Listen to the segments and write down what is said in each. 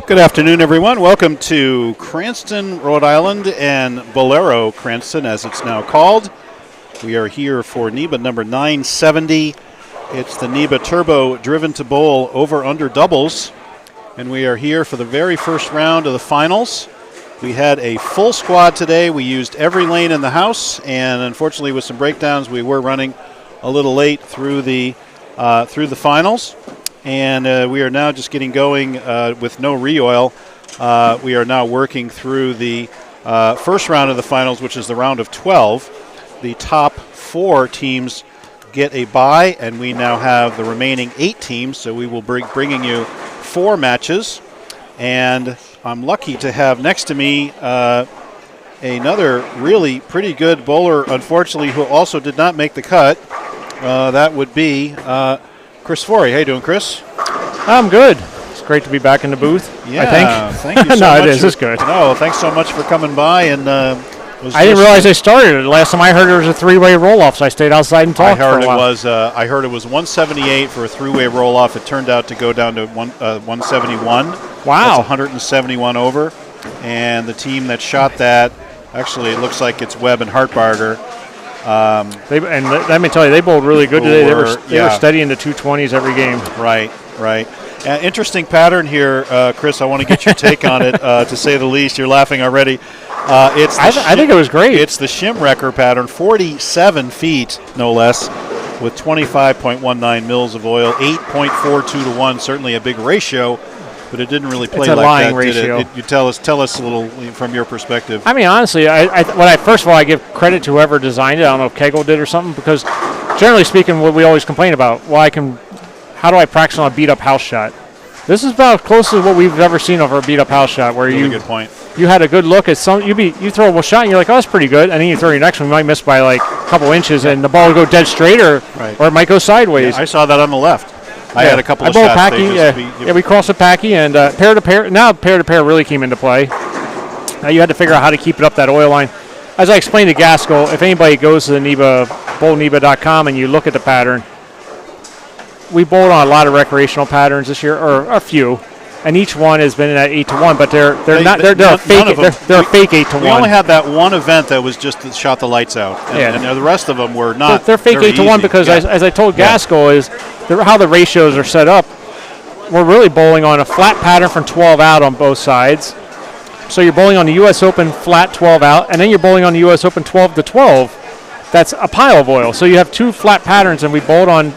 Good afternoon, everyone. Welcome to Cranston, Rhode Island, and Bowlero, Cranston, as it's now called. We are here for NEBA number 970. It's the NEBA Turbo Driven to Bowl over-under doubles, and we are here for the very first round of the finals. We had a full squad today. We used every lane in the house, and unfortunately, with some breakdowns, we were running a little late through the finals. And we are now just getting going with no re-oil. We are now working through the first round of the finals, which is the round of 12. The top 4 teams get a bye, and we now have the remaining 8 teams. So we will be bringing you 4 matches. And I'm lucky to have next to me another really pretty good bowler, unfortunately, who also did not make the cut. That would be Chris Forey. How you doing, Chris? I'm good. It's great to be back in the booth. Yeah, I think. Thank you so no, much. it is. It's good. No, thanks so much for coming by. And I didn't realize they started. The last time I heard it was a 3-way roll-off, so I stayed outside and talked for a while. I heard it was 178 for a 3-way roll-off. It turned out to go down to 171. Wow. That's 171 over. And the team that shot that, actually, it looks like it's Webb and Hartbarger. And let me tell you, they bowled really good today. They were steady in the 220s every game. Right. Interesting pattern here, Chris. I want to get your take on it, to say the least. You're laughing already. I think it was great. It's the Shimwrecker pattern, 47 feet, no less, with 25.19 mils of oil, 8.42 to 1, certainly a big ratio. But it didn't really play like that. It's a lying ratio. You tell us a little from your perspective. I mean, honestly, first of all, I give credit to whoever designed it. I don't know if Kegel did or something, because generally speaking, what we always complain about, how do I practice on a beat-up house shot? This is about close to what we've ever seen over a beat-up house shot, where really good point. You had a good look at some. You throw a shot and you're like, oh, that's pretty good, and then you throw your next one, you might miss by like a couple inches, and the ball will go dead straight, or it might go sideways. Yeah, I saw that on the left. I had a couple of shots. Packy, we crossed a Packy, and pair-to-pair. Now pair-to-pair really came into play. Now you had to figure out how to keep it up that oil line. As I explained to Gaskell, if anybody goes to the NEBA, bowlneba.com, and you look at the pattern, we bowled on a lot of recreational patterns this year, or a few, and each one has been in that 8 to 1, but they're a fake 8 to 1. We only had that one event that was just shot the lights out, and the rest of them were not. They're fake 8 to 1 because, as I told Gaskell, is how the ratios are set up. We're really bowling on a flat pattern from 12 out on both sides. So you're bowling on the U.S. Open flat 12 out, and then you're bowling on the U.S. Open 12 to 12. That's a pile of oil. So you have 2 flat patterns, and we bowled on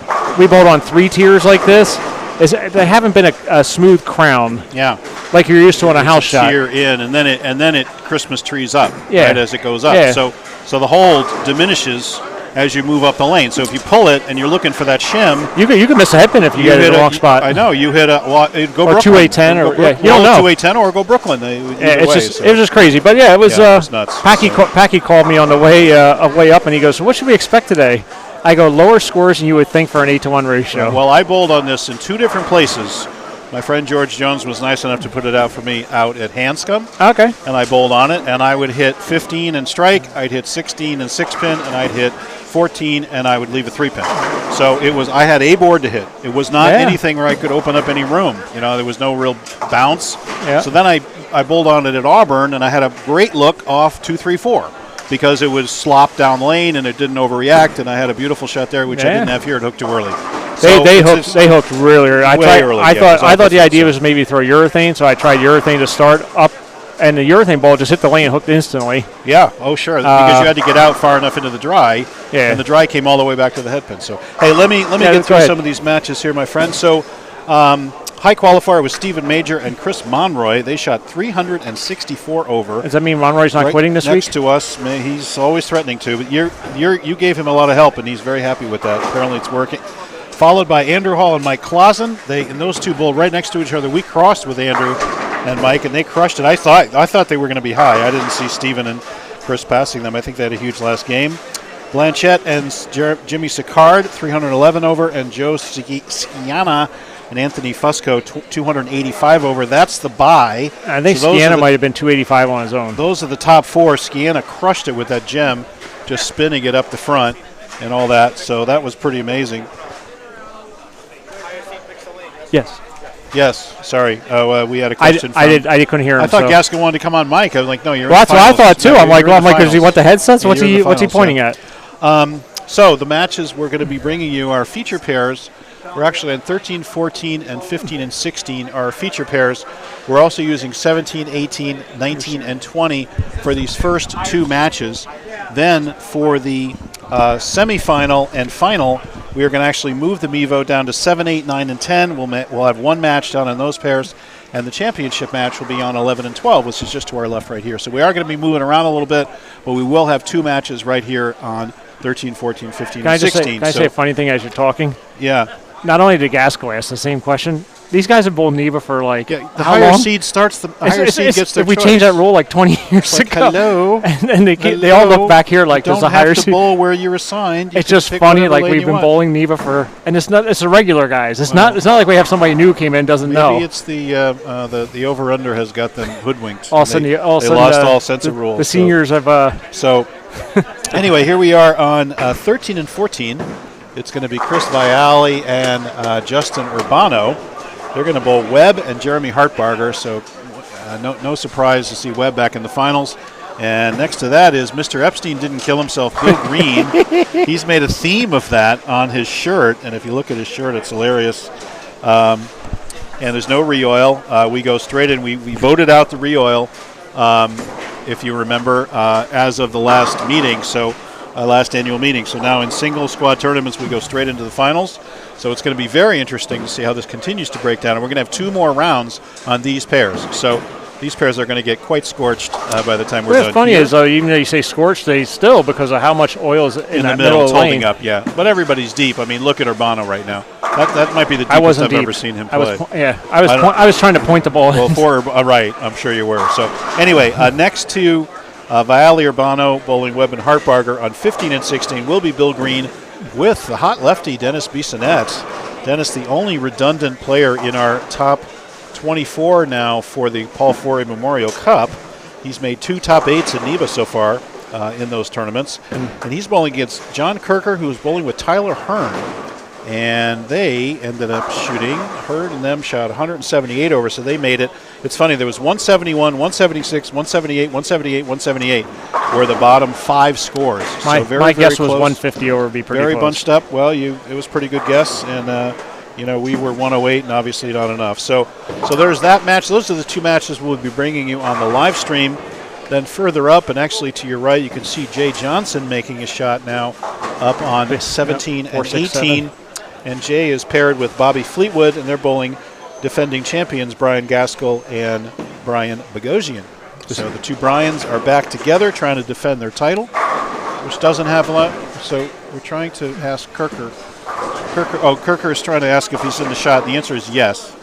3 tiers like this. They haven't been a smooth crown. Yeah. Like you're used to on a house shot. Tier in, and then it Christmas trees up. Yeah. Right as it goes up. Yeah. So the hold diminishes as you move up the lane. So if you pull it and you're looking for that shim, you can miss a headpin if you get it in the wrong spot. I know you hit go or Brooklyn. 2A10 you don't know 2A10 or go Brooklyn. It was just crazy. But it was nuts. Packy called me on the way up, and he goes, "So what should we expect today?" I go, lower scores than you would think for an 8 to 1 ratio. Well, I bowled on this in 2 different places. My friend George Jones was nice enough to put it out for me out at Hanscom. Okay. And I bowled on it, and I would hit 15 and strike, I'd hit 16 and 6-pin, and I'd hit 14, and I would leave a 3-pin. So I had a board to hit. It was not anything where I could open up any room. There was no real bounce. Yeah. So then I bowled on it at Auburn, and I had a great look off 2, 3, 4. Because it was slop down lane and it didn't overreact, and I had a beautiful shot there, which I didn't have here. It hooked too early. They hooked really early. I thought the idea was maybe throw urethane, so I tried urethane to start up, and the urethane ball just hit the lane and hooked instantly. Yeah, sure, because you had to get out far enough into the dry, and the dry came all the way back to the headpin. So hey, let me get through some of these matches here, my friend. So. High qualifier was Stephen Major and Chris Monroy. They shot 364 over. Does that mean Monroy's not quitting this week? Next to us, he's always threatening to. But you gave him a lot of help, and he's very happy with that. Apparently, it's working. Followed by Andrew Hall and Mike Clausen. And those two bowled right next to each other. We crossed with Andrew and Mike, and they crushed it. I thought they were going to be high. I didn't see Stephen and Chris passing them. I think they had a huge last game. Blanchett and Jimmy Sicard, 311 over, and Joe Sciana and Anthony Fusco, 285 over. That's the bye. I think Sciana might have been 285 on his own. Those are the top 4. Sciana crushed it with that gem, just spinning it up the front and all that. So that was pretty amazing. Yes. Yes, sorry. We had a question. I couldn't hear him. I thought Gaskell wanted to come on mic. I was like, no, you're. Well, that's what I thought too. No, I'm like, does he want the headsets? Yeah, What's he pointing at? So the matches we're going to be bringing you are feature pairs. We're actually on 13, 14, and 15 and 16 are feature pairs. We're also using 17, 18, 19, and 20 for these first two matches. Then for the semifinal and final, we are going to actually move the Mevo down to 7, 8, 9, and 10. We'll have one match down on those pairs, and the championship match will be on 11 and 12, which is just to our left right here. So we are going to be moving around a little bit, but we will have two matches right here on 13, 14, 15, and 16. Can I say a funny thing as you're talking? Yeah. Not only did Gaskell ask the same question, these guys have bowled NEBA for the how higher long? seed starts, the higher seed gets their we choice. changed that rule 20 years ago. Hello. And they all look back here like there's a higher seed. You don't have to bowl where you're assigned. It's just funny, like we've been bowling NEBA for, and it's the regular guys. It's not like we have somebody new came in doesn't know. Maybe it's the over under has got them hoodwinked. All of a sudden, they lost all sense of rules. The seniors have. Anyway, here we are on 13 and 14. It's going to be Chris Viali and Justin Urbano. They're going to bowl Webb and Jeremy Hartbarger, so no surprise to see Webb back in the finals. And next to that is Mr. Epstein didn't kill himself, Bill Green. He's made a theme of that on his shirt, and if you look at his shirt, it's hilarious. And there's no re-oil. We go straight in. We voted out the re-oil, if you remember, as of the last meeting, last annual meeting. So now in single squad tournaments, we go straight into the finals. So it's going to be very interesting to see how this continues to break down. And we're going to have two more rounds on these pairs. So these pairs are going to get quite scorched by the time we're done. What's funny is, even though you say scorched, they still, because of how much oil is in the that middle, it's lane. holding up, yeah. But everybody's deep. I mean, look at Urbano right now. That might be the deepest I've ever seen him play. I was trying to point the ball. Well, right, I'm sure you were. So anyway, next to Viali, Urbano, bowling Webb, and Hartbarger on 15 and 16 will be Bill Green with the hot lefty, Dennis Bissonnette. Dennis, the only redundant player in our top 24 now for the Paul Forey Memorial Cup. He's made two top 8s in NEBA so far in those tournaments. And he's bowling against John Kirker, who's bowling with Tyler Hearn. And they ended up shooting, Hearn and them shot 178 over, so they made it. It's funny, there was 171, 176, 178, 178, 178 were the bottom 5 scores. My guess was close. 150 over would be pretty very close. Bunched up. Well, it was a pretty good guess, and we were 108 and obviously not enough. So there's that match. Those are the two matches we'll be bringing you on the live stream. Then further up, and actually to your right, you can see Jay Johnson making a shot now up on 17 and 18. And Jay is paired with Bobby Fleetwood, and they're bowling defending champions Brian Gaskell and Brian Bogosian. So the two Brians are back together trying to defend their title, which doesn't have a lot. So we're trying to ask Kirker. Kirker is trying to ask if he's in the shot. The answer is yes.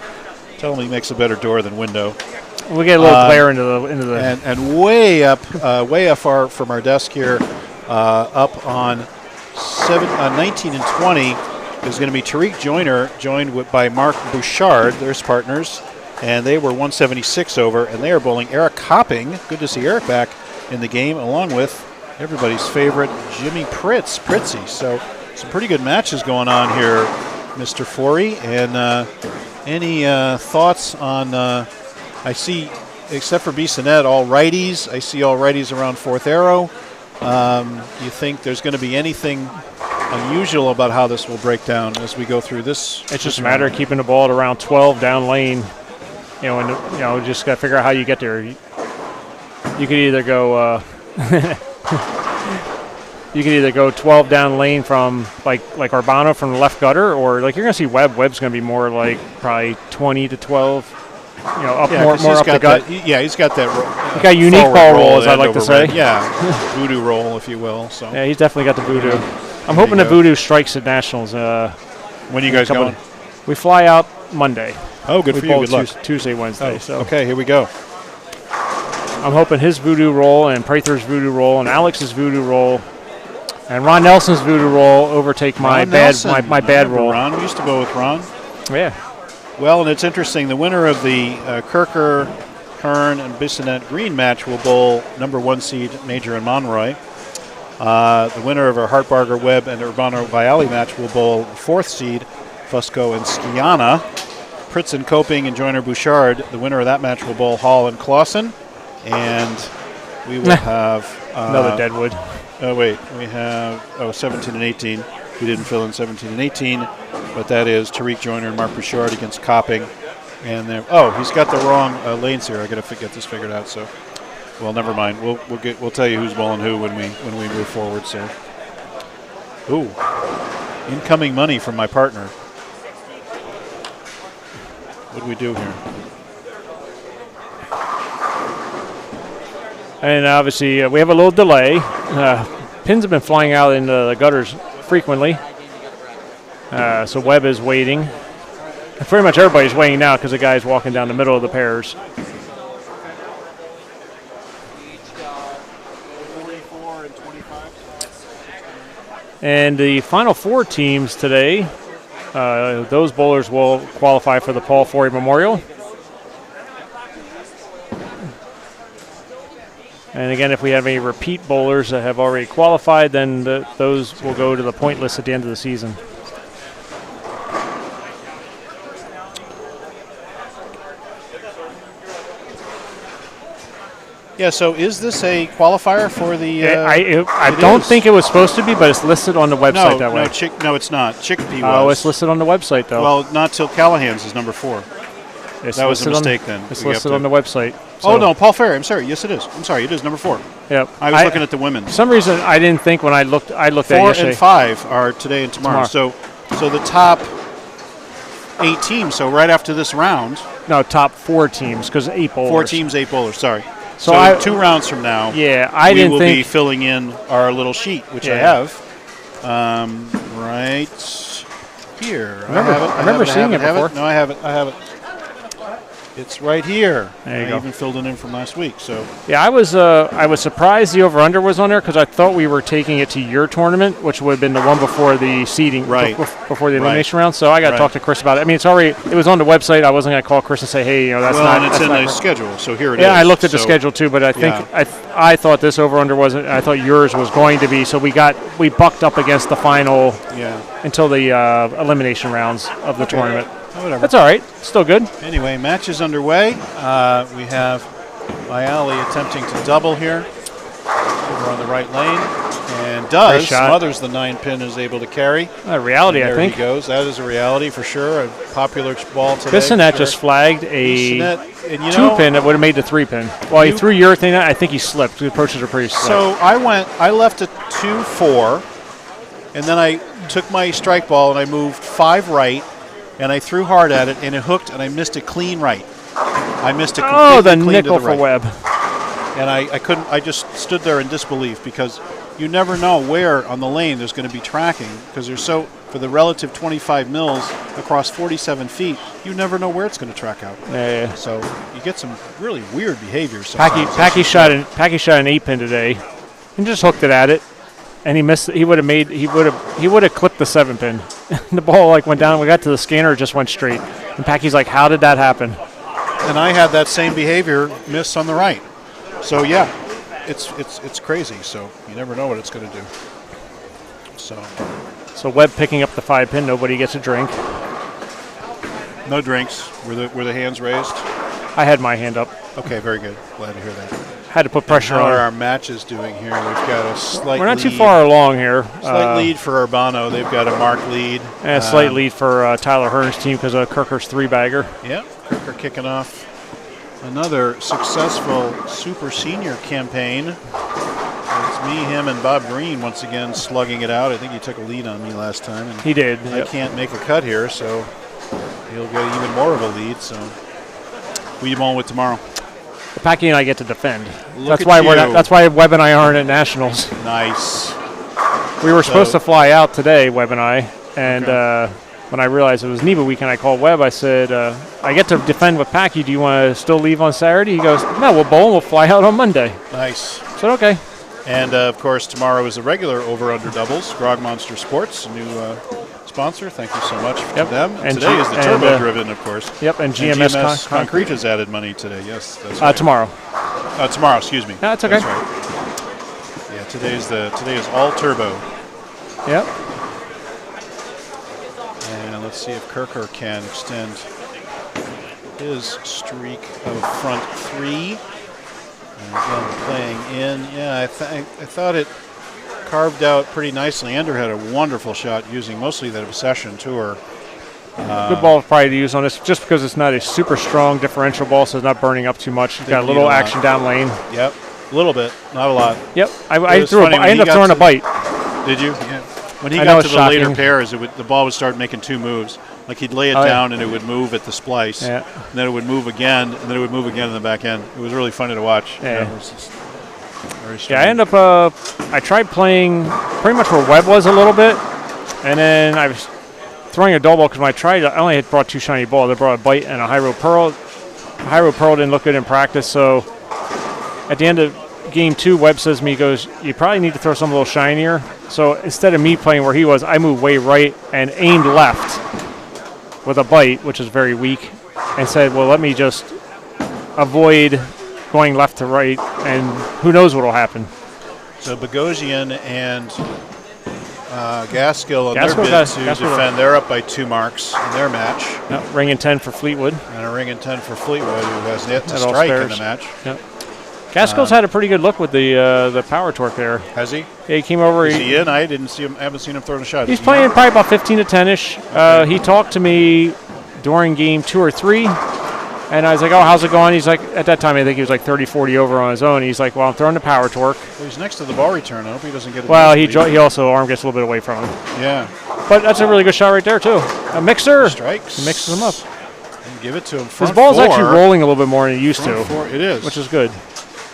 Tell him he makes a better door than window. We get a little glare into the and way up far from our desk here, up on 19 and 20 is going to be Tariq Joyner, joined by Mark Bouchard, their partners, and they were 176 over, and they are bowling Eric Copping. Good to see Eric back in the game, along with everybody's favorite Jimmy Pritzy. So some pretty good matches going on here, Mr. Forey. And any thoughts on? I see, except for Bissonnette, all righties. I see all righties around fourth arrow. You think there's going to be anything unusual about how this will break down as we go through this? It's just a matter of keeping the ball at around 12 down lane. And just got to figure out how you get there. You could either go you could either go 12 down lane from like Urbano from the left gutter, or like you're going to see Webb. Webb's going to be more like probably 20 to 12. More up the gut. He's got that. He's got unique ball roll, as I like to say. Yeah, voodoo roll, if you will. So yeah, he's definitely got the voodoo. I'm hoping the voodoo strikes at nationals. When are you guys going? We fly out Monday. Oh, good for you. Good luck. Tuesday, Wednesday. So okay, here we go. I'm hoping his voodoo roll and Prather's voodoo roll and Alex's voodoo roll and Ron Nelson's voodoo roll overtake my bad roll. Ron, we used to go with Ron. Yeah. Well, and it's interesting. The winner of the Kirker, Hearn, and Bissonnette Green match will bowl number 1 seed Major and Monroy. The winner of our Hartbarger, Webb, and Urbano Viali match will bowl 4th seed Fusco and Skiana. Pritzen, Coping, and Joyner Bouchard. The winner of that match will bowl Hall and Clausen. And we will have... another Deadwood. Oh, wait. We have 17 and 18. We didn't fill in 17 and 18. But that is Tariq Joyner and Mark Bouchard against Copping. And he's got the wrong lanes here. I got to get this figured out. So, well, never mind. We'll tell you who's bowling who when we move forward. So, ooh, incoming money from my partner. What do we do here? And obviously, we have a little delay. Pins have been flying out into the gutters frequently. So Webb is waiting. Pretty much everybody's waiting now because the guy's walking down the middle of the pairs. And the final 4 teams today, those bowlers will qualify for the Paul Forey Memorial. And again, if we have any repeat bowlers that have already qualified, then those will go to the point list at the end of the season. Yeah, so is this a qualifier for the... I don't think it was supposed to be, but it's listed on the website that way. No, it's not. Chickpea was. Oh, it's listed on the website, though. Well, not till Callahan's is number 4. That was a mistake then. It's listed on the website. So. Oh, no, Paul Ferry. I'm sorry. Yes, it is. I'm sorry. It is number 4. Yep. I was looking at the women. For some reason, I didn't think when I looked at it yesterday. 4 and 5 are today and tomorrow. So the top 8 teams, so right after this round. No, top 4 teams, because 8 bowlers. 4 teams, 8 bowlers, sorry. So 2 rounds from now, we will be filling in our little sheet, which I have right here. I remember seeing it before. No, I have it. It's right here. There you I go. even filled it in from last week. So yeah, I was surprised the over/under was on there because I thought we were taking it to your tournament, which would have been the one before the seeding, right, before the elimination round. So I got to talk to Chris about it. I mean, it was on the website. I wasn't going to call Chris and say, hey, that's not. And it's in the schedule. So here it is. Yeah, I looked at the schedule too, but I think I thought this over/under wasn't. I thought yours was going to be. So we bucked up against the final. Yeah. Until the elimination rounds of the tournament. Whatever. That's all right. Still good. Anyway, match is underway. We have Lyali attempting to double here. Over on the right lane. And smothers the 9-pin, is able to carry. Reality, I think. There he goes. That is a reality for sure. A popular ball today. Bissonette just flagged a 2-pin that would have made the 3-pin. While he threw your thing, I think he slipped. The approaches are pretty slick. So I left a 2-4, and then I took my strike ball and I moved 5 right. And I threw hard at it, and it hooked, and I missed it clean right. I missed it completely the clean nickel to the right. for Webb. And I couldn't. I just stood there in disbelief because you never know where on the lane there's going to be tracking because for the relative 25 mils across 47 feet, you never know where it's going to track out. Yeah. So you get some really weird behaviors. Packy shot an 8-pin today, and just hooked it at it. And he missed. He would have clipped the 7-pin. The ball went down. We got to the scanner. It just went straight. And Packy's like, "How did that happen?" And I had that same behavior, miss on the right. So yeah, it's crazy. So you never know what it's going to do. So Webb picking up the 5-pin. Nobody gets a drink. No drinks. Were the hands raised? I had my hand up. Okay, very good. Glad to hear that. Had to put pressure on. How are our matches doing here? We've got a slight We're not lead. too far along here. Slight lead for Urbano. They've got a marked lead. And a slight lead for Tyler Hearn's team because of Kirker's 3-bagger. Yeah, Kirker kicking off another successful super senior campaign. It's me, him, and Bob Green once again slugging it out. I think he took a lead on me last time. And he did. I can't make a cut here, so he'll get even more of a lead. So who you bowling with tomorrow? Packy and I get to defend. That's why Webb and I aren't at nationals. Nice. We were supposed to fly out today, Webb and I, and when I realized it was NEBA weekend, I called Webb. I said, "I get to defend with Packy. Do you want to still leave on Saturday?" He goes, "No, we'll bowl and we'll fly out on Monday." Nice. I said, "Okay." And of course, tomorrow is a regular over/under doubles. Grog Monster Sports, a new sponsor. Thank you so much to them. And today is the turbo driven, of course. Yep, and GMS Concrete has added money today. Yes, that's right. Tomorrow. Tomorrow, excuse me. No, that's okay. That's right. Yeah, today is all turbo. Yep. And let's see if Kirker can extend his streak of front three. And again, playing in. Yeah, I thought it carved out pretty nicely. Ender had a wonderful shot using mostly that Obsession tour. Good ball probably to use on this, just because it's not a super strong differential ball, so it's not burning up too much. It's got a little action down lane. Yep, a little bit, not a lot. Yep, I ended up throwing a bite. Did you? Yeah. When he got to the later pairs, the ball would start making two moves. Like he'd lay it down and it would move at the splice, and then it would move again, and then it would move again in the back end. It was really funny to watch. Yeah. It was just very strange. Yeah, I ended up, I tried playing pretty much where Webb was a little bit, and then I was throwing a double ball because when I tried, I only had brought two shiny balls. I brought a bite and a high road pearl. High road pearl didn't look good in practice, so at the end of game 2, Webb says to me, he goes, you probably need to throw something a little shinier. So instead of me playing where he was, I moved way right and aimed left with a bite, which is very weak, and said, well, let me just avoid going left to right, and who knows what will happen. So Bogosian and Gaskill on their bid to defend. They're up by 2 marks in their match. Yep, ring and 10 for Fleetwood. And a ring and 10 for Fleetwood, who has yet to strike in the match. Yep. Gaskell's had a pretty good look with the power torque there. Has he? Yeah, he came over. Is he in? I didn't see him. I haven't seen him throwing a shot. He's playing probably about 15 to 10-ish. He talked to me during game 2 or 3, and I was like, oh, how's it going? He's like, at that time, I think he was like 30, 40 over on his own. He's like, well, I'm throwing the power torque. Well, he's next to the ball return. I hope he doesn't get it. Well, he also, arm gets a little bit away from him. Yeah. But that's a really good shot right there, too. A mixer. Strikes. He mixes them up. And give it to him. His ball's actually rolling a little bit more than it used to. It is. Which is good.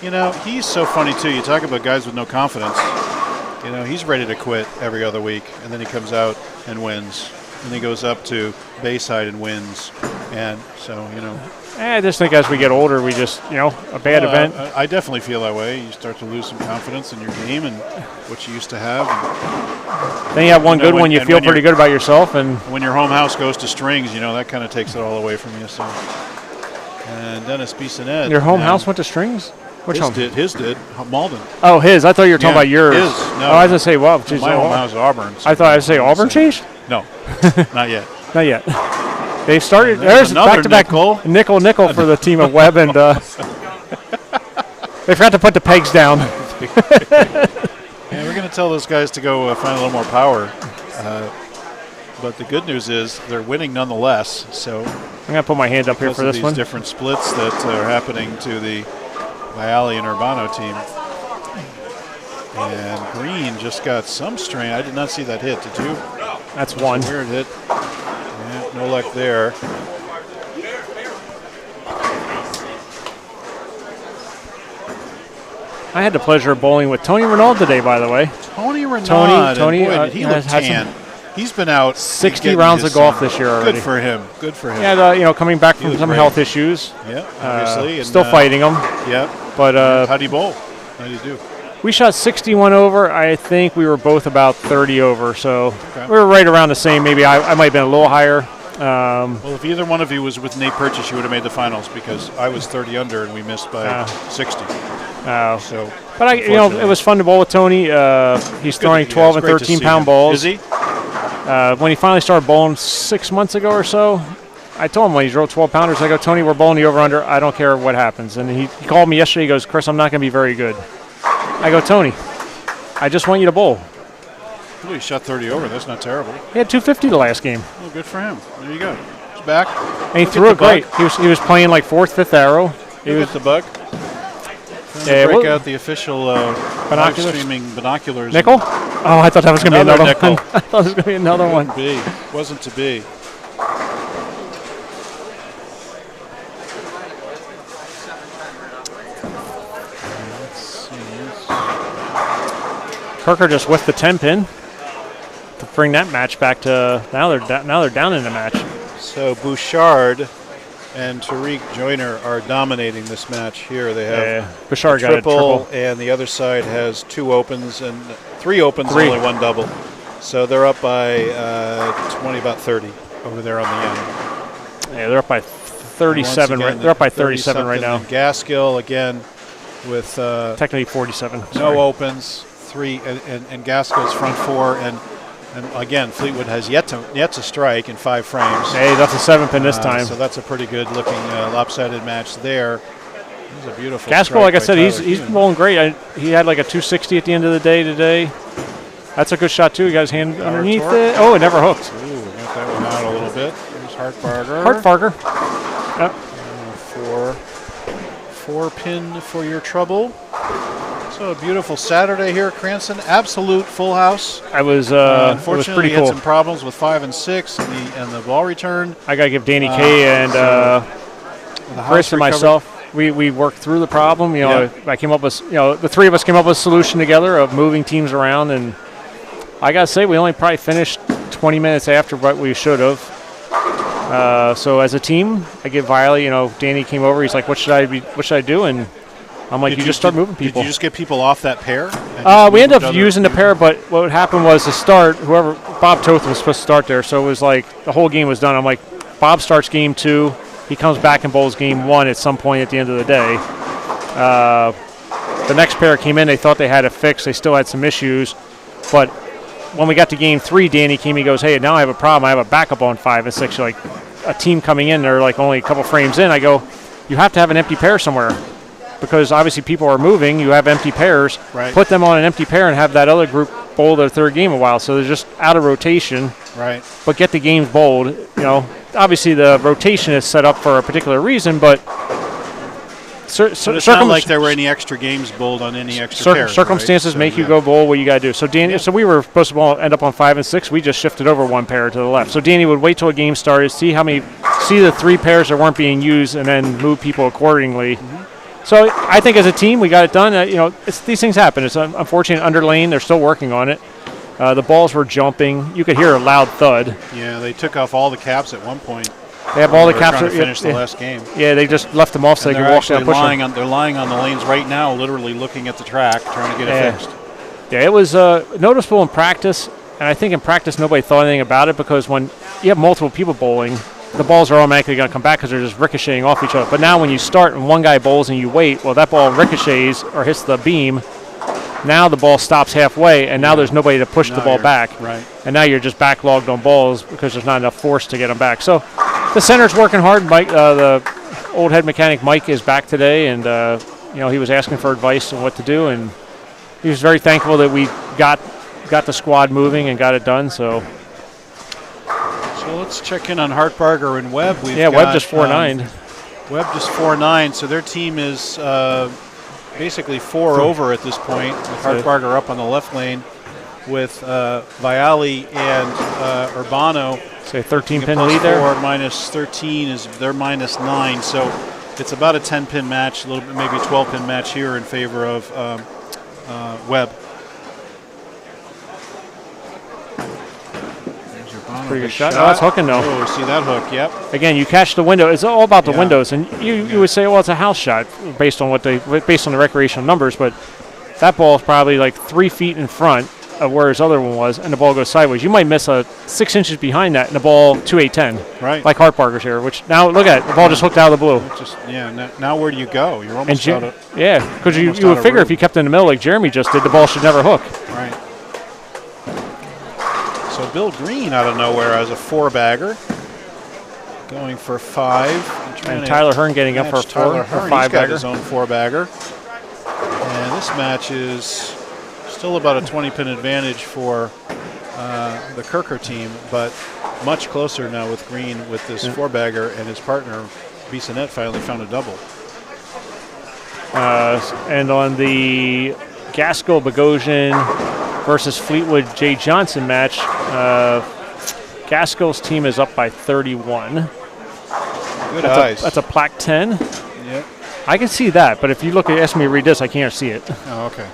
You know, he's so funny, too. You talk about guys with no confidence. You know, he's ready to quit every other week, and then he comes out and wins. And he goes up to Bayside and wins. And so, you know. I just think as we get older, we just, a bad event. I definitely feel that way. You start to lose some confidence in your game and what you used to have. And then you have one good one, you feel pretty good about yourself. And when your home house goes to strings, that kind of takes it all away from you. So. And Dennis Bissonette. Your home house went to strings? Which home? His did. Malden. Oh, his. I thought you were talking about yours. His. No. Oh, I was going to say, well, geez, my home house is Auburn. So I thought I would say Auburn changed? No, not yet. Not yet. They started. There's back-to-back nickel for the team of Webb, and they forgot to put the pegs down. We're going to tell those guys to go find a little more power. But the good news is they're winning nonetheless. So I'm going to put my hand up here for this one. Different splits that are happening to the Viali and Urbano team. And Green just got some strain. I did not see that hit. Did you? That's one. Weird hit. Yeah, no luck there. I had the pleasure of bowling with Tony Renaud today, by the way. Tony Renaud. Tony, boy, did he look tan. He's been out 60 rounds of golf this year already. Good for him. Good for him. Yeah, coming back from some health issues. Yeah, obviously. And, still fighting them. Yeah. But how do you bowl? How do you do? We shot 61 over. I think we were both about 30 over, so we were right around the same. Maybe I might have been a little higher. Well, if either one of you was with Nate Purchase, you would have made the finals because I was 30 under and we missed by 60. So, but it was fun to bowl with Tony. He's throwing 12 and 13-pound balls. Is he? When he finally started bowling 6 months ago or so, I told him when he drove 12-pounders, I go, Tony, we're bowling the over-under. I don't care what happens. And he called me yesterday. He goes, Chris, I'm not going to be very good. I go, Tony, I just want you to bowl. Well, he shot 30 over. That's not terrible. He had 250 the last game. Well, good for him. There you go. He's back. And he threw it great. He was playing like 4th, 5th arrow. He was the bug. Break out the official Livestreaming binoculars. Nickel? Oh, I thought that was going to be another nickel. one. I thought it was going to be another one. Wasn't to be. Kirker just whiffed the 10-pin to bring that match back to now they're down in the match. So Bouchard and Tariq Joyner are dominating this match here. They have Bouchard got a triple, and the other side has 2 opens and 3 opens and only 1 double. So they're up by 20, about 30 over there on the end. Yeah, they're up by 37. They're up by 37 right now. Gaskill again with technically 47. No opens. 3 and Gaskell's front 4 and And again, Fleetwood has yet to strike in 5 frames. Hey, that's a 7-pin this time. So that's a pretty good looking lopsided match there. This is a beautiful. Gaskell, like I said, he's bowling great. He had like a 260 at the end of the day today. That's a good shot too. He got his hand underneath it. Oh, it never hooked. Ooh, got that one out a little bit. There's Hartbarger. Yep. 4-pin for your trouble. So a beautiful Saturday here at Cranston. Absolute full house. Unfortunately, it was pretty cool. Had some problems with 5 and 6 and the ball return. I got to give Danny K and Chris and myself. We worked through the problem. I came up with, the three of us came up with a solution together of moving teams around, and I got to say we only probably finished 20 minutes after what we should have. So as a team, I give Viley, Danny came over. He's like, what should I do? And I'm like, you just start moving people. Did you just get people off that pair? We ended up using the pair, but what happened was to start, Bob Toth was supposed to start there, so it was like the whole game was done. I'm like, Bob starts game 2. He comes back and bowls game 1 at some point at the end of the day. The next pair came in. They thought they had it fixed. They still had some issues. But when we got to game 3, Danny came. He goes, hey, now I have a problem. I have a backup on 5 and 6. Like a team coming in, they're like only a couple frames in. I go, you have to have an empty pair somewhere because obviously people are moving. You have empty pairs. Right. Put them on an empty pair and have that other group bowl their third game a while. So they're just out of rotation. Right. But get the games bowled. Obviously the rotation is set up for a particular reason, but it's not like there were any extra games bowled on any extra pairs. Circumstances make you go bowl what you got to do. So Danny, so we were supposed to end up on 5 and 6. We just shifted over 1 pair to the left. So Danny would wait till a game started, see the 3 pairs that weren't being used, and then move people accordingly. Mm-hmm. So I think as a team we got it done. These things happen. It's unfortunate under lane. They're still working on it. The balls were jumping. You could hear a loud thud. Yeah, they took off all the caps at one point. They have all the caps. To finish the last game. Yeah, they just left them off so they could walk down. They're lying on the lanes right now, literally looking at the track, trying to get it fixed. Yeah, it was noticeable in practice, and I think in practice nobody thought anything about it because when you have multiple people bowling, the balls are automatically going to come back because they're just ricocheting off each other. But now when you start and one guy bowls and you wait, well, that ball ricochets or hits the beam. Now the ball stops halfway, and now there's nobody to push the ball back. Right. And now you're just backlogged on balls because there's not enough force to get them back. So the center's working hard. Mike, the old head mechanic Mike is back today, and he was asking for advice on what to do, and he was very thankful that we got the squad moving and got it done. So let's check in on Hartbarger and Webb. Webb just 4-9. Webb just 4-9. So their team is basically 4 over at this point, with Hartbarger up on the left lane with Viali and Urbano. Say 13-pin lead there. 4 minus 13 is their minus 9. So it's about a 10-pin match, a little bit, maybe 12-pin match here in favor of Webb. Pretty good shot. Oh, that's hooking though. Oh, see that hook? Yep. Again, you catch the window. It's all about the windows, and you would say, well, it's a house shot based on the recreational numbers, but that ball is probably like 3 feet in front of where his other one was, and the ball goes sideways. You might miss 6 inches behind that, and the ball 2-8-10. Right. Like Hartbarger's here, which now look at it, the ball just hooked out of the blue. Now where do you go? You're almost out of. Yeah, because you would figure if you kept in the middle like Jeremy just did, the ball should never hook. Right. So Bill Green out of nowhere has a 4-bagger, going for 5. And Tyler Hearn getting up for a 5-bagger. He's got his own 4-bagger. And this match is still about a 20-pin advantage for the Kirker team, but much closer now with Green with this 4-bagger, and his partner, Bissonette, finally found a double. And on the Gaskell Bogosian versus Fleetwood Jay Johnson match, Gaskell's team is up by 31. Good eyes. That's a plaque 10. Yep. I can see that, but if you ask me to read this, I can't see it. Oh, okay.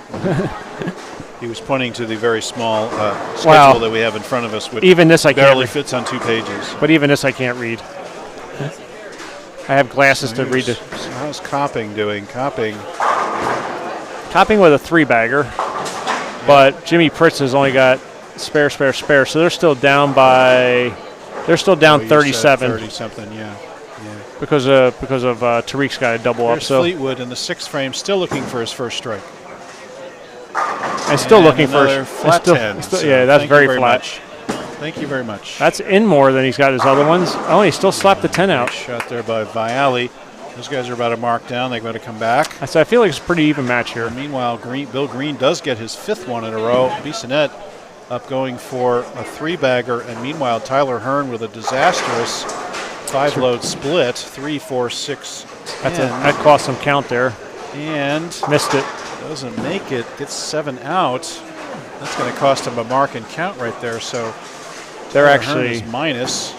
He was pointing to the very small schedule that we have in front of us, which even this I barely fits on 2 pages. But even this I can't read. I have glasses to read it. So how's Copping doing? Copping with a 3-bagger. But Jimmy Pritz has only got spare. So they're still down 37. 30-something, yeah. Because of Tariq's got a double up. So Fleetwood in the 6th frame, still looking for his first strike. And still looking for flat 10. Yeah, that's very flat. Thank you very much. That's in more than he's got his other ones. Oh, he still slapped the 10 out. Nice shot there by Viali. Those guys are about a mark down. They've got to come back. I feel like it's a pretty even match here. Meanwhile, Bill Green does get his 5th one in a row. Bissonnette up going for a 3-bagger. And meanwhile, Tyler Hearn with a disastrous 5-load split. 3, 4, 6, 10. That cost some count there. And missed it. Doesn't make it. Gets 7 out. That's going to cost him a mark and count right there. So they're Tyler actually Hearn is minus.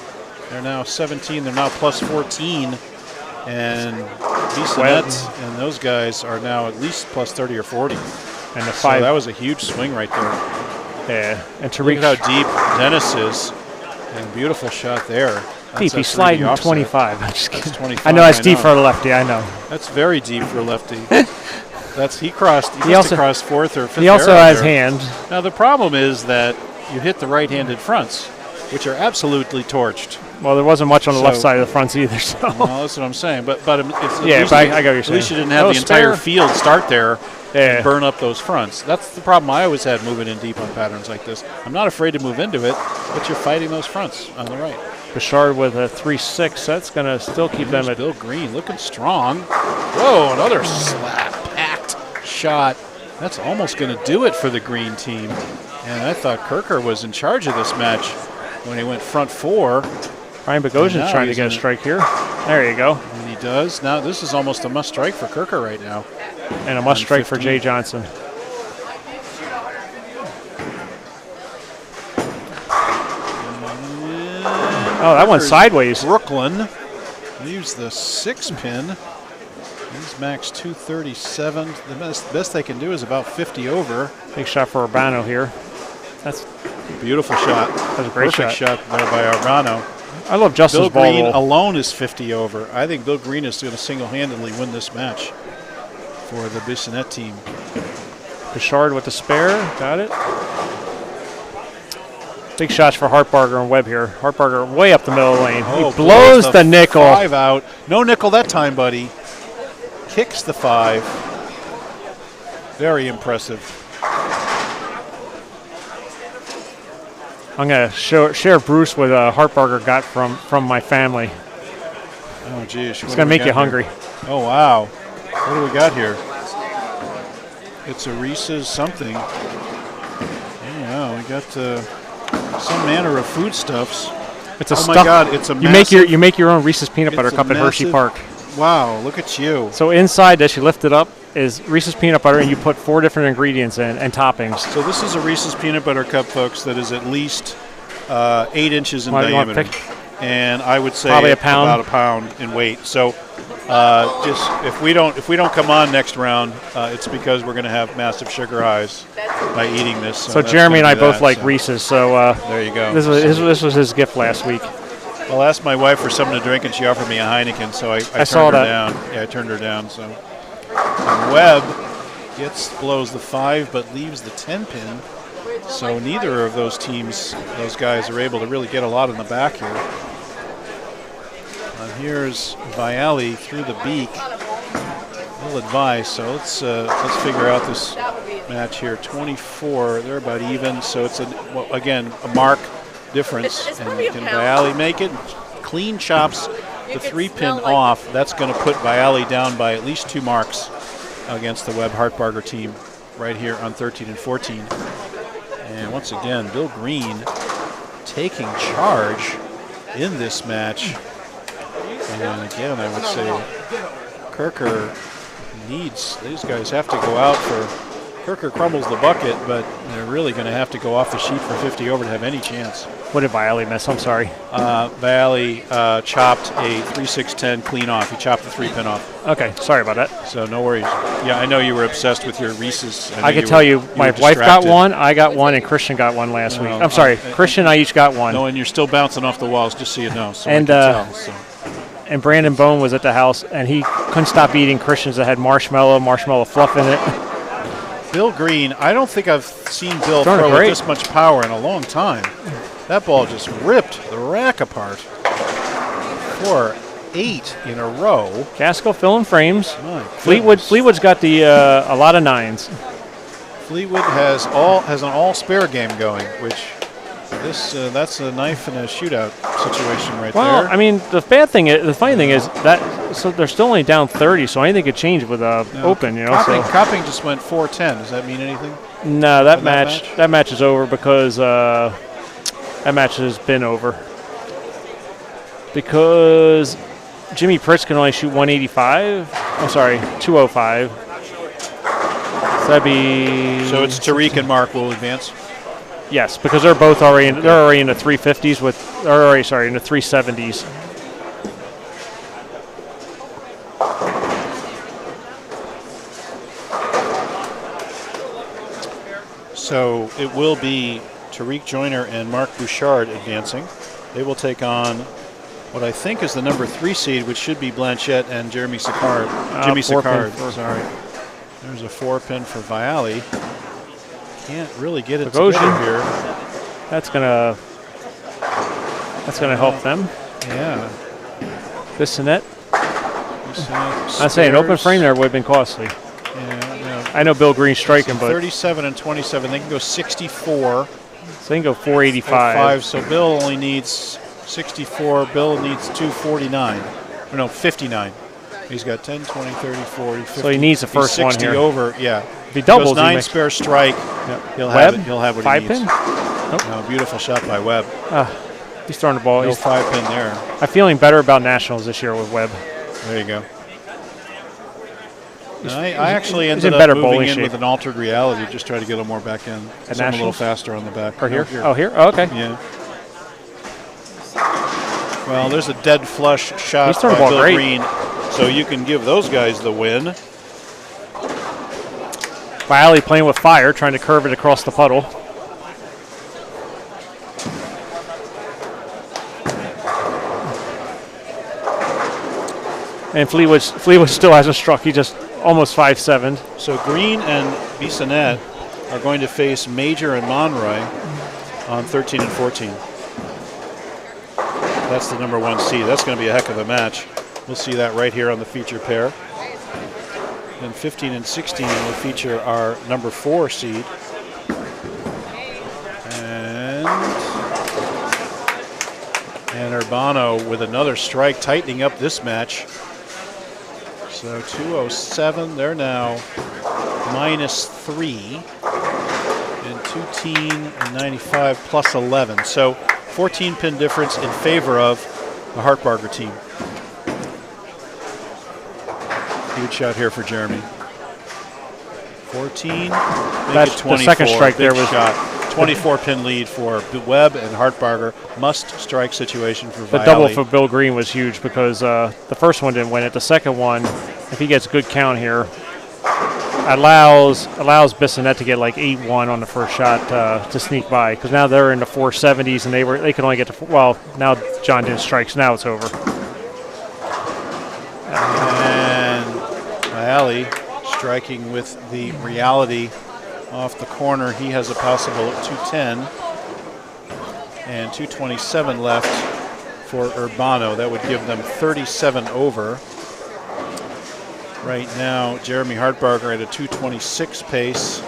They're now 17. They're now plus 14. And Bissonnette and those guys are now at least plus 30 or 40. And the 5. So that was a huge swing right there. Yeah. And Look at how deep Dennis is. And beautiful shot there. Deep. He's sliding 25. I'm just kidding. That's 25. I know that's deep for a lefty. I know. That's very deep for a lefty. He crossed. He also crossed 4th or 5th. He also has there. hand. Now the problem is that you hit the right-handed fronts, which are absolutely torched. Well, there wasn't much on the left side of the fronts either. So. Well, that's what I'm saying. But it's yeah, but I get what you're saying. At least you didn't have the entire field start there and burn up those fronts. That's the problem I always had moving in deep on patterns like this. I'm not afraid to move into it, but you're fighting those fronts on the right. Bouchard with a 3-6. That's going to still keep them at Bill Green looking strong. Whoa, another slap-packed shot. That's almost going to do it for the Green team. And I thought Kirker was in charge of this match when he went front 4. Ryan Bogosian's trying to get a strike here. There you go. And he does. Now this is almost a must strike for Kirker right now. And a must strike for Jay Johnson. Oh, that one's sideways. Brooklyn leaves the 6-pin. He's max 237. The best they can do is about 50 over. Big shot for Urbano here. That's a beautiful shot. That's a great Perfect shot there by Urbano. I love Justin's ball Bill Green roll. alone is 50 over. I think Bill Green is going to single-handedly win this match for the Bissonnette team. Bouchard with the spare. Got it. Big shots for Hartbarger and Webb here. Hartbarger way up the middle of the lane. He blows the nickel. 5 out. No nickel that time, buddy. Kicks the 5. Very impressive. I'm going to share Bruce what Hartbarger got from my family. Oh, geez. It's going to make you hungry. Oh, wow. What do we got here? It's a Reese's something. Yeah, we got some manner of foodstuffs. It's a my God, it's a you make your own Reese's peanut butter cup at Hershey Park. Wow, look at you. So inside that you lift it up is Reese's peanut butter, and you put 4 different ingredients in and toppings. So this is a Reese's peanut butter cup, folks, that is at least 8 inches in diameter. And I would say probably about a pound in weight. So just if we don't come on next round, it's because we're going to have massive sugar highs by eating this. So Jeremy and I both like Reese's. So there you go. This was his gift last week. Well, I asked my wife for something to drink, and she offered me a Heineken, so I turned her down. Yeah, I turned her down. So and Webb blows the 5, but leaves the 10-pin. So neither of those teams, those guys, are able to really get a lot in the back here. Here's Viali through the beak. Little advice. So let's figure out this match here. 24. They're about even. So it's again a mark difference. And can Viali make it? Clean chops the 3-pin off. That's going to put Viali down by at least 2 marks against the Webb Hartbarger team right here on 13 and 14. And once again, Bill Green taking charge in this match. And again, I would say Kirker these guys have to go out for. Kirker crumbles the bucket, but they're really going to have to go off the sheet for 50 over to have any chance. What did Viali miss? I'm sorry. Viali chopped a 3-6-10 clean off. He chopped the 3-pin off. Okay, sorry about that. So no worries. Yeah, I know you were obsessed with your Reese's. I can tell you, my wife got one, I got one, and Christian got one last week. I'm sorry, Christian and I each got one. No, and you're still bouncing off the walls, just so you know. So and and Brandon Bone was at the house, and he couldn't stop eating Christians that had marshmallow fluff in it. Bill Green, I don't think I've seen Bill throw with this much power in a long time. That ball just ripped the rack apart for 8 in a row. Gaskell filling frames. Fleetwood's got a lot of 9s. Fleetwood has an all spare game going, which That's a knife and a shootout situation right well, there. I mean, the funny thing is that so they're still only down 30, so anything could change with open. You know, Copping just went 4-10. Does that mean anything? No, that match is over because that match has been over because Jimmy Pritz can only shoot 185. I'm sorry, 205. So that'd be. So it's Tariq and Mark will advance. Yes, because they're both already in, they're already in the 350s in the 370s. So it will be Tariq Joyner and Mark Bouchard advancing. They will take on what I think is the number 3 seed, which should be Blanchette and Jeremy Sicard. Jimmy Sicard. Sorry. There's a 4-pin for Viali. Can't really get it together here. That's gonna help them. Yeah. Bissonette. I say an open frame there would have been costly. Yeah. I know Bill Green's striking, but 37 and 27. They can go 64. So they can go 485. So Bill only needs 64. Bill needs 249. Or no, 59. He's got 10, 20, 30, 40, 50. So he needs the first 60 one here. Over, yeah. If he doubles, 9 spare strike. Yep. He'll have it. He'll have what 5 he needs. pin? Nope. No, beautiful shot by Webb. He's throwing the ball. No 5-pin there. I'm feeling better about Nationals this year with Webb. There you go. I actually ended up moving in with an altered reality, just try to get a little more back in. A little faster on the back. Or here? Oh, here? Oh, okay. Yeah. Well, there's a dead flush shot by Bill Green, so you can give those guys the win. Viali playing with fire, trying to curve it across the puddle. And Fleetwood still hasn't struck. He just almost 5-7. So Green and Bissonette are going to face Major and Monroy on 13 and 14. That's the number 1 seed. That's going to be a heck of a match. We'll see that right here on the feature pair. And 15 and 16 will feature our number 4 seed. And Urbano with another strike, tightening up this match. So 207, they're now -3. And 2-teen and 95 plus 11. So 14-pin difference in favor of the Hartbarger team. Huge shot here for Jeremy. 14. That's 24. The second strike there was shot. 24-pin lead for Webb and Hartbarger. Must-strike situation for Viali. The double for Bill Green was huge because the first one didn't win it. The second one, if he gets a good count here, allows Bissonette to get like 8-1 on the first shot to sneak by, because now they're in the 470s and they could only get to now John didn't strike, so now it's over. And Viali striking with the reality off the corner. He has a possible 210 and 227 left for Urbano. That would give them 37 over. Right now, Jeremy Hartbarger at a 226 pace,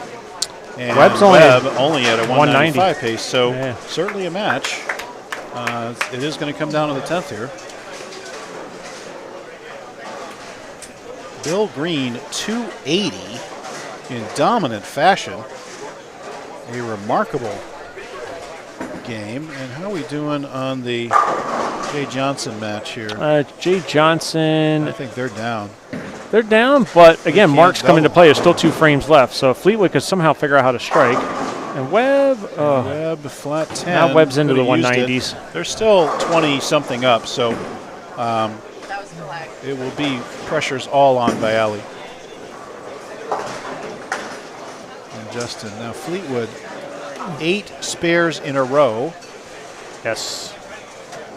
and Webb only at a 195 pace. So certainly a match. It is going to come down to the 10th here. Bill Green, 280 in dominant fashion. A remarkable game. And how are we doing on the Jay Johnson match here? Jay Johnson. I think they're down. They're down, but again, Mark's coming to play. There's still 2 frames left, so Fleetwood could somehow figure out how to strike. And Webb, Webb flat 10. Now Webb's into the 190s. They're still 20-something up, so it will be pressures all on Viali. And Justin. Now Fleetwood, 8 spares in a row. Yes.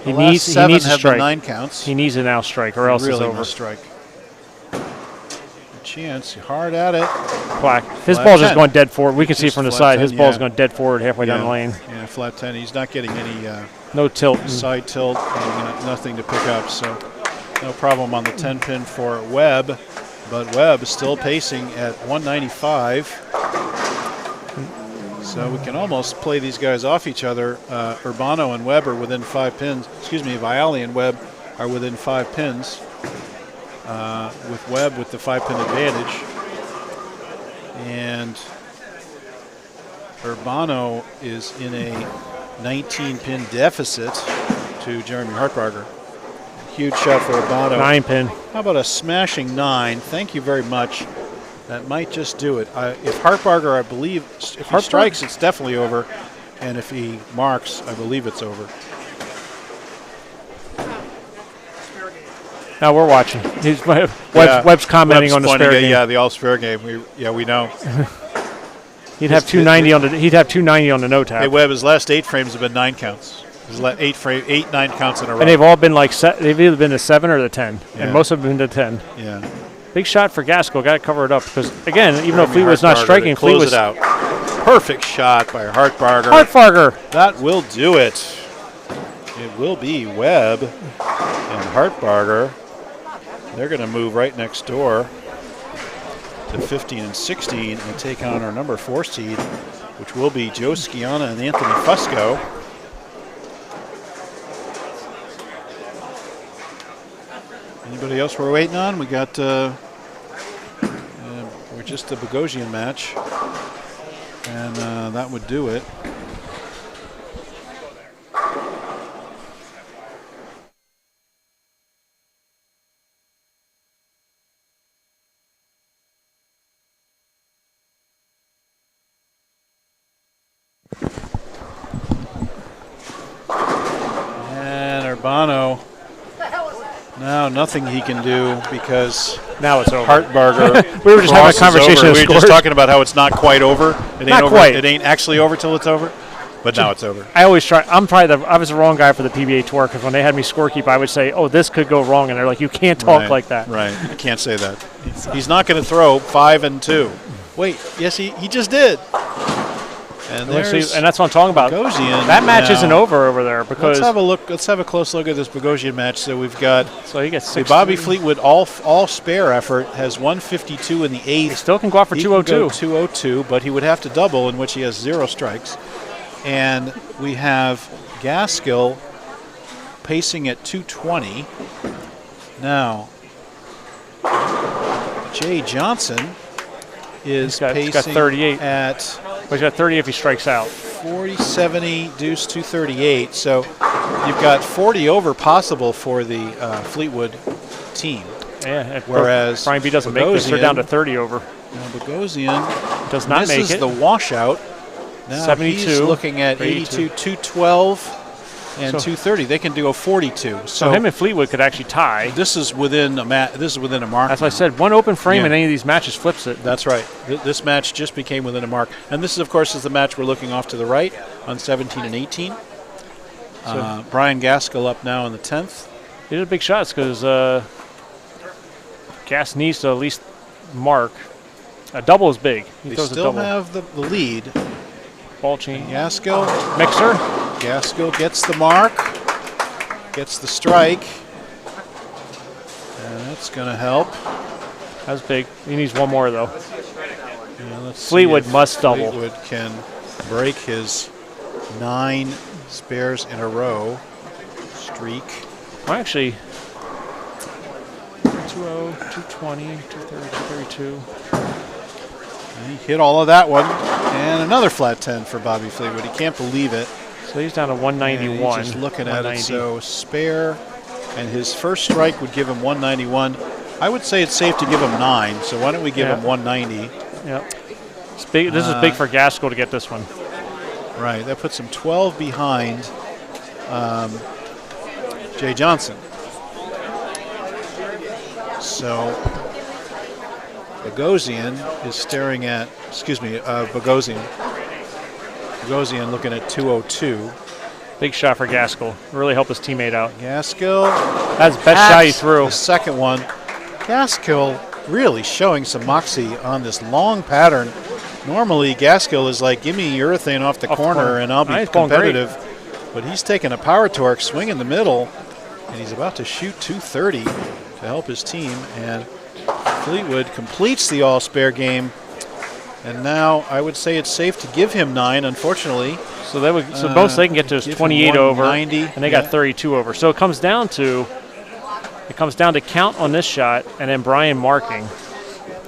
He needs to strike. 9 counts. He needs to now strike, or else really it's over. Must strike. Chance, hard at it. Plaque. His ball's just going dead forward. We can see from the side. His ball's going dead forward halfway down the lane. Yeah, flat 10. He's not getting any no tilt, side tilt, and nothing to pick up. So no problem on the 10-pin for Webb. But Webb is still pacing at 195. So we can almost play these guys off each other. Urbano and Webb are within 5 pins. Excuse me, Viali and Webb are within 5 pins. With Webb with the 5-pin advantage. And Urbano is in a 19-pin deficit to Jeremy Hartbarger. Huge shot for Urbano. 9-pin. How about a smashing 9? Thank you very much. That might just do it. If Hartbarger, I believe, if he strikes, it's definitely over. And if he marks, I believe it's over. Now we're watching. Webb's commenting on the spare game. Yeah, the all-spare game. We know. He'd have 290 on the. He'd have 290 on the no tap. Hey, Webb, his last 8 frames have been 9 counts. His 9 counts in a row. And they've all been like they've either been the 7 or the 10, Yeah. and most of them been the 10. Yeah. Big shot for Gaskell. Got to cover it up because again, even though Fleetwood's not striking, close Fleetwood's it out. Perfect shot by Hartbarger. Hartbarger. That will do it. It will be Webb and Hartbarger. They're going to move right next door to 15 and 16 and take on our number 4 seed, which will be Joe Scianna and Anthony Fusco. Anybody else we're waiting on? We got we're just the Bogosian match, and that would do it. And Urbano. Now nothing he can do because now it's over. Hartbarger. We were just having a conversation. We were just talking about how it's not quite over. It not ain't over. quite. It ain't actually over till it's over. But now it's over. I always try. I was the wrong guy for the PBA tour because when they had me scorekeep, I would say, "Oh, this could go wrong," and they're like, "You can't talk like that." Right. You can't say that. He's not going to throw 5 and 2. Wait. Yes, he just did. And that's what I'm talking about. Bogosian. That match isn't over there because let's have a look. Let's have a close look at this Bogosian match. So we've got. So he gets 6. Bobby Fleetwood all spare effort has 152 in the 8th. He still can go out for 202. 202, but he would have to double, in which he has 0 strikes. And we have Gaskell pacing at 220. Now, Jay Johnson is pacing got 38 at. Well, he's got 30 if he strikes out. 40, 70, deuce 238. So you've got 40 over possible for the Fleetwood team. Yeah. Whereas Brian B doesn't make this, they're down to 30 over. Now Bogosian does not make it. This is the washout. Now 72. He's looking at 82, 212, and 230. They can do a 42. So him and Fleetwood could actually tie. This is within a mark. That's what I said. One open frame in any of these matches flips it. That's right. This match just became within a mark. And this, of course, is the match we're looking off to the right on 17 and 18. Brian Gaskell up now in the 10th. These are big shots because Gas needs to at least mark. A double is big. They still have the lead. Ball chain. Gaskell. Mixer. Gaskell gets the mark, gets the strike, and that's going to help. That's big. He needs one more, though. Yeah, Fleetwood must double. Fleetwood can break his 9 spares in a row streak. Well, actually, 220, 220, 230, 232. He hit all of that one, and another flat 10 for Bobby Fleetwood. He can't believe it. So he's down to 191. He's just looking at it. So spare, and his first strike would give him 191. I would say it's safe to give him 9. So why don't we give him 190? Yeah. It's big. This is big for Gaskell to get this one. Right. That puts him 12 behind Jay Johnson. So Bogosian is staring at. Bogosian. Bogosian looking at 202. Big shot for Gaskell. Really helped his teammate out. Gaskell. That's the best shot he threw. The second one. Gaskell really showing some moxie on this long pattern. Normally, Gaskell is like, give me urethane off the corner and I'll be competitive. But he's taking a power torque, swing in the middle, and he's about to shoot 230 to help his team. And Fleetwood completes the all-spare game And now I would say it's safe to give him 9, unfortunately. So most they can get to is 28 over, and they got 32 over. So it comes down to count on this shot, and then Brian marking.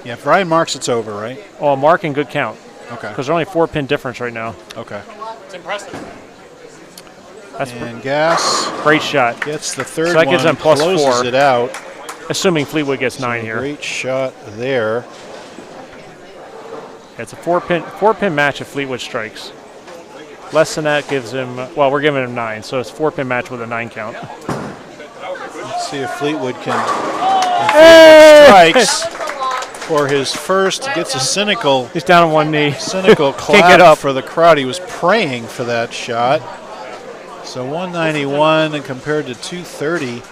Yeah, if Brian marks, it's over, right? Oh, marking, good count. Okay. Because they're only 4-pin difference right now. Okay. It's impressive. And Gas Great shot. gets the third So that one, gives them plus closes 4. it out. Assuming Fleetwood gets 9 here. Great shot there. It's a 4-pin match if Fleetwood strikes. Less than that gives him, well, we're giving him 9, so it's 4-pin match with a 9 count. Let's see if Fleetwood can. Fleetwood strikes for his first. Gets a cynical. He's down on one knee. Cynical Can't get clap up. for the crowd. He was praying for that shot. So 191 and compared to 230.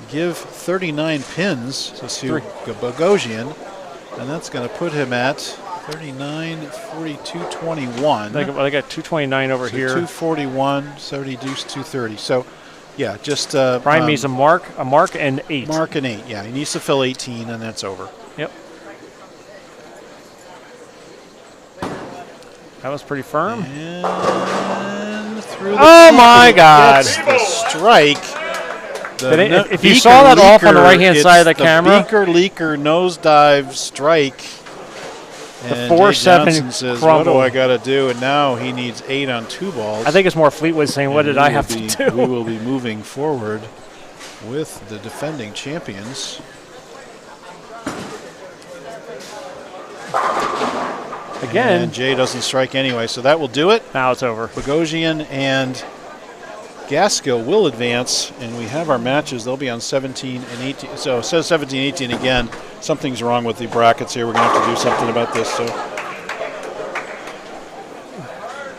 Give 39 pins to Bogosian, and that's going to put him at 39, 42, 21. They got 229 over here. 241, 70 deuce, 230. So, yeah, just Brian needs a mark, and 8. Mark and 8. Yeah, he needs to fill 18, and that's over. Yep. That was pretty firm. And through the Oh my God! Gets the strike. If you saw that off on the right-hand side of the camera, Beaker Leaker nosedive strike. And 4-7 Johnson says, crumble. "What do I got to do?" And now he needs 8 on 2 balls. I think it's more Fleetwood saying, "What did I have to do?" We will be moving forward with the defending champions. Again, and Jay doesn't strike anyway, so that will do it. Now it's over. Bogosian and Gaskill will advance, and we have our matches. They'll be on 17 and 18. So it says 17, 18 again. Something's wrong with the brackets here. We're going to have to do something about this. So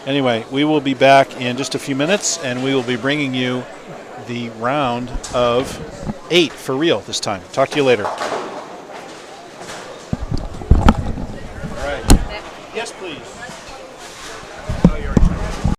anyway, we will be back in just a few minutes, and we will be bringing you the round of 8 for real this time. Talk to you later.